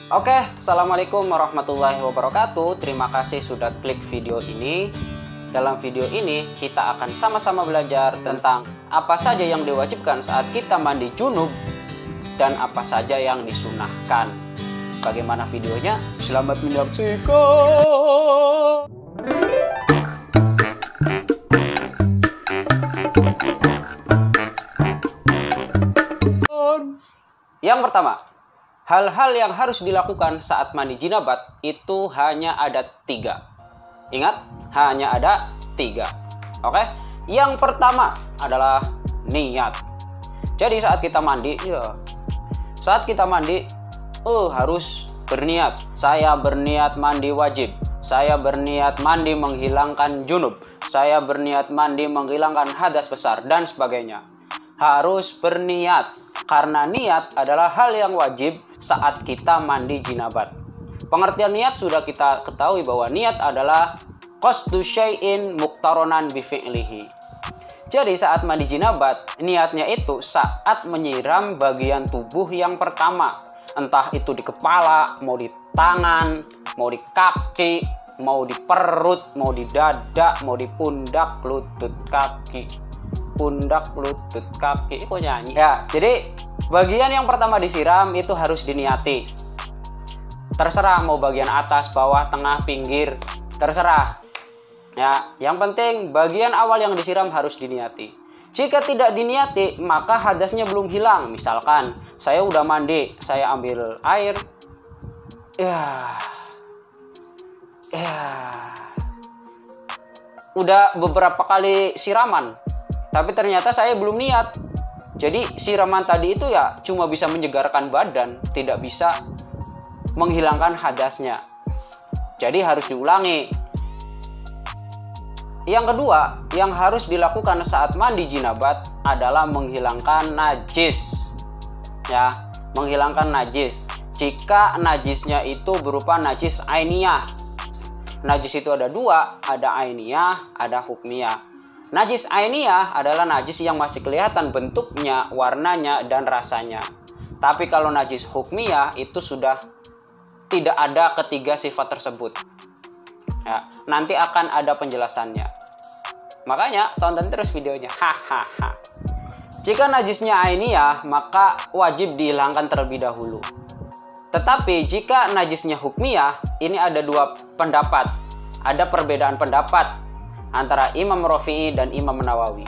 Oke, assalamualaikum warahmatullahi wabarakatuh. Terima kasih sudah klik video ini. Dalam video ini kita akan sama-sama belajar tentang apa saja yang diwajibkan saat kita mandi junub dan apa saja yang disunahkan. Bagaimana videonya? Selamat menyaksikan. Yang pertama, hal-hal yang harus dilakukan saat mandi jinabat itu hanya ada 3. Ingat, hanya ada 3. Oke? Yang pertama adalah niat. Jadi saat kita mandi, harus berniat. Saya berniat mandi wajib. Saya berniat mandi menghilangkan junub. Saya berniat mandi menghilangkan hadas besar dan sebagainya. Harus berniat, karena niat adalah hal yang wajib saat kita mandi jinabat. Pengertian niat sudah kita ketahui bahwa niat adalah qasdu syai'in muqtaronan bi fi'lihi. Jadi saat mandi jinabat, niatnya itu saat menyiram bagian tubuh yang pertama. Entah itu di kepala, mau di tangan, mau di kaki, mau di perut, mau di dada, mau di pundak, lutut, kaki. Pundak, lutut, kaki, kok nyanyi? Ya, jadi bagian yang pertama disiram itu harus diniati. Terserah mau bagian atas, bawah, tengah, pinggir, terserah. Ya, yang penting bagian awal yang disiram harus diniati. Jika tidak diniati, maka hadasnya belum hilang. Misalkan saya udah mandi, saya ambil air. Udah beberapa kali siraman, tapi ternyata saya belum niat. Jadi siraman tadi itu ya cuma bisa menyegarkan badan, tidak bisa menghilangkan hadasnya. Jadi harus diulangi. Yang kedua, yang harus dilakukan saat mandi jinabat adalah menghilangkan najis. Ya, menghilangkan najis. Jika najisnya itu berupa najis ainiyah. Najis itu ada 2, ada ainiyah, ada hukmiyah. Najis ainiyah adalah najis yang masih kelihatan bentuknya, warnanya, dan rasanya. Tapi kalau najis hukmiyah itu sudah tidak ada ketiga sifat tersebut. Ya, nanti akan ada penjelasannya. Makanya tonton terus videonya. Hahaha. Jika najisnya ainiyah, maka wajib dihilangkan terlebih dahulu. Tetapi jika najisnya hukmiyah, ini ada 2 pendapat. Ada perbedaan pendapat antara Imam Rafi'i dan Imam Nawawi.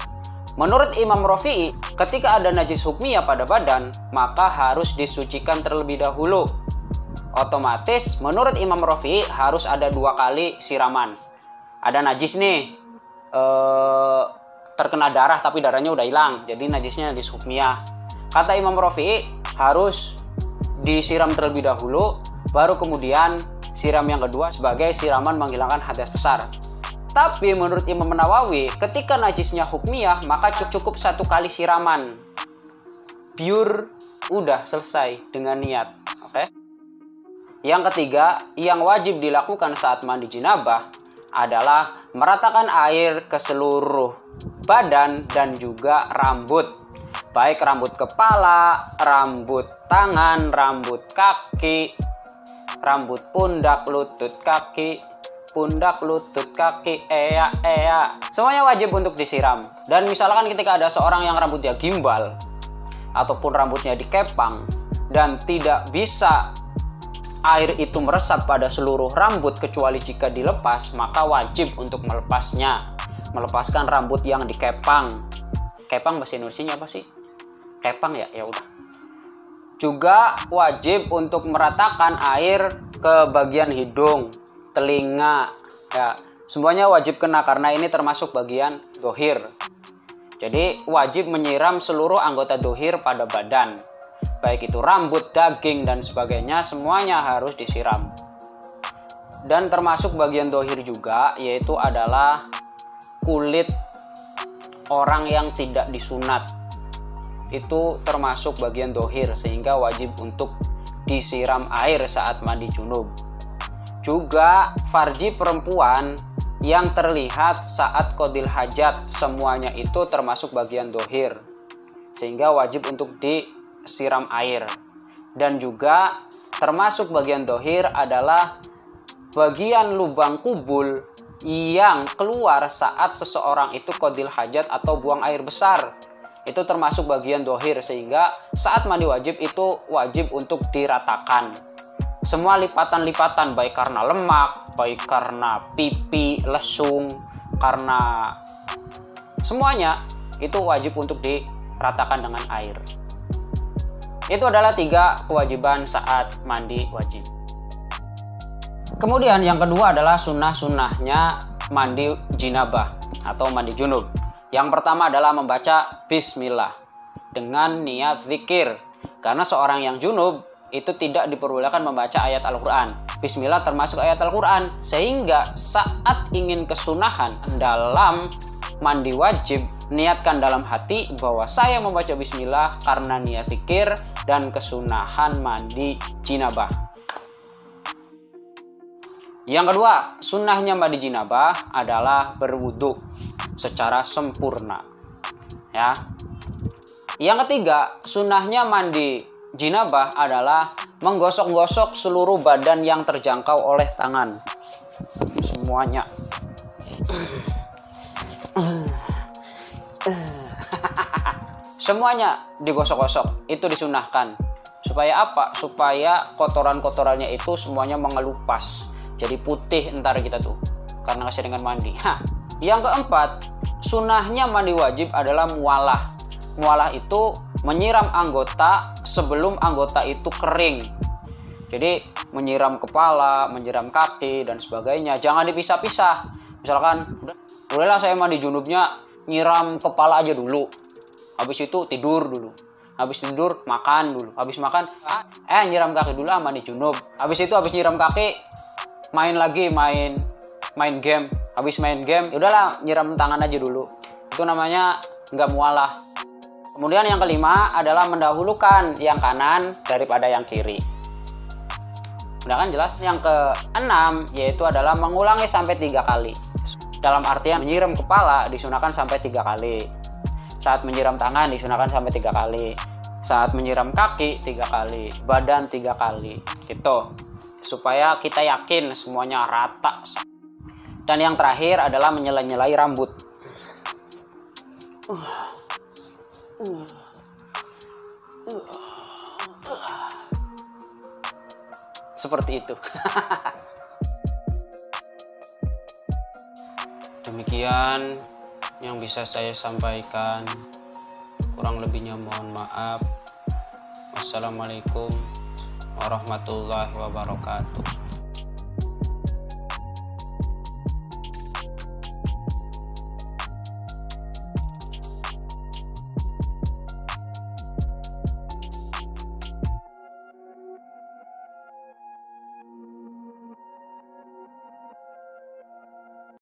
Menurut Imam Rafi'i, ketika ada najis hukmiyah pada badan, maka harus disucikan terlebih dahulu. Otomatis menurut Imam Rafi'i harus ada 2 kali siraman. Ada najis nih, terkena darah tapi darahnya udah hilang, jadi najisnya najis hukmiyah. Kata Imam Rafi'i harus disiram terlebih dahulu, baru kemudian siram yang kedua sebagai siraman menghilangkan hadas besar. Tapi menurut Imam Nawawi, ketika najisnya hukmiyah, maka cukup 1 kali siraman. Pure, udah selesai dengan niat. Oke? Yang ketiga, yang wajib dilakukan saat mandi jinabah adalah meratakan air ke seluruh badan dan juga rambut. Baik rambut kepala, rambut tangan, rambut kaki, rambut pundak, lutut kaki, pundak, lutut, kaki, semuanya wajib untuk disiram. Dan misalkan ketika ada seorang yang rambutnya gimbal ataupun rambutnya dikepang dan tidak bisa air itu meresap pada seluruh rambut kecuali jika dilepas, maka wajib untuk melepasnya. Melepaskan rambut yang dikepang. Kepang bahasa Indonesianya apa sih? Kepang ya? Ya udah. Juga wajib untuk meratakan air ke bagian hidung, telinga, ya, semuanya wajib kena karena ini termasuk bagian dohir. Jadi wajib menyiram seluruh anggota dohir pada badan, baik itu rambut, daging, dan sebagainya, semuanya harus disiram. Dan termasuk bagian dohir juga, yaitu adalah kulit orang yang tidak disunat. Itu termasuk bagian dohir, sehingga wajib untuk disiram air saat mandi junub. Juga farji perempuan yang terlihat saat qodil hajat, semuanya itu termasuk bagian dohir, sehingga wajib untuk disiram air. dan juga termasuk bagian dohir adalah bagian lubang kubul yang keluar saat seseorang itu qadil hajat atau buang air besar. Itu termasuk bagian dohir, sehingga saat mandi wajib itu wajib untuk diratakan. Semua lipatan-lipatan, baik karena lemak, baik karena pipi, lesung, karena semuanya itu wajib untuk diratakan dengan air. Itu adalah 3 kewajiban saat mandi wajib. Kemudian yang kedua adalah sunnah-sunnahnya mandi jinabah atau mandi junub. Yang pertama adalah membaca bismillah dengan niat zikir. Karena seorang yang junub itu tidak diperbolehkan membaca ayat Al-Quran. Bismillah termasuk ayat Al-Quran. Sehingga saat ingin kesunahan dalam mandi wajib, niatkan dalam hati bahwa saya membaca bismillah karena niat zikir dan kesunahan mandi jinabah. Yang kedua, sunnahnya mandi jinabah adalah berwudu secara sempurna. Ya. Yang ketiga, sunnahnya mandi jinabah adalah menggosok-gosok seluruh badan yang terjangkau oleh tangan. Semuanya. Semuanya digosok-gosok, itu disunahkan. Supaya apa? Supaya kotoran-kotorannya itu semuanya mengelupas. Jadi putih ntar kita tuh karena keseringan mandi. Yang keempat, sunahnya mandi wajib adalah mualah. Mualah itu menyiram anggota sebelum anggota itu kering. Jadi menyiram kepala, menyiram kaki dan sebagainya. Jangan dipisah-pisah. Misalkan, udahlah saya mandi junubnya nyiram kepala aja dulu. Habis itu tidur dulu. Habis tidur makan dulu. Habis makan nyiram kaki dulu mandi junub. Habis itu habis nyiram kaki main lagi, main game. Habis main game, udahlah nyiram tangan aja dulu. Itu namanya nggak mualah. Kemudian yang kelima adalah mendahulukan yang kanan daripada yang kiri. Udah kan jelas. Yang keenam yaitu adalah mengulangi sampai 3 kali. Dalam artian menyiram kepala disunahkan sampai 3 kali. Saat menyiram tangan disunahkan sampai 3 kali. Saat menyiram kaki 3 kali. Badan 3 kali. Gitu. Supaya kita yakin semuanya rata. Dan yang terakhir adalah menyela-nyelai rambut. Seperti itu. Demikian yang bisa saya sampaikan. Kurang lebihnya mohon maaf. Wassalamualaikum warahmatullahi wabarakatuh.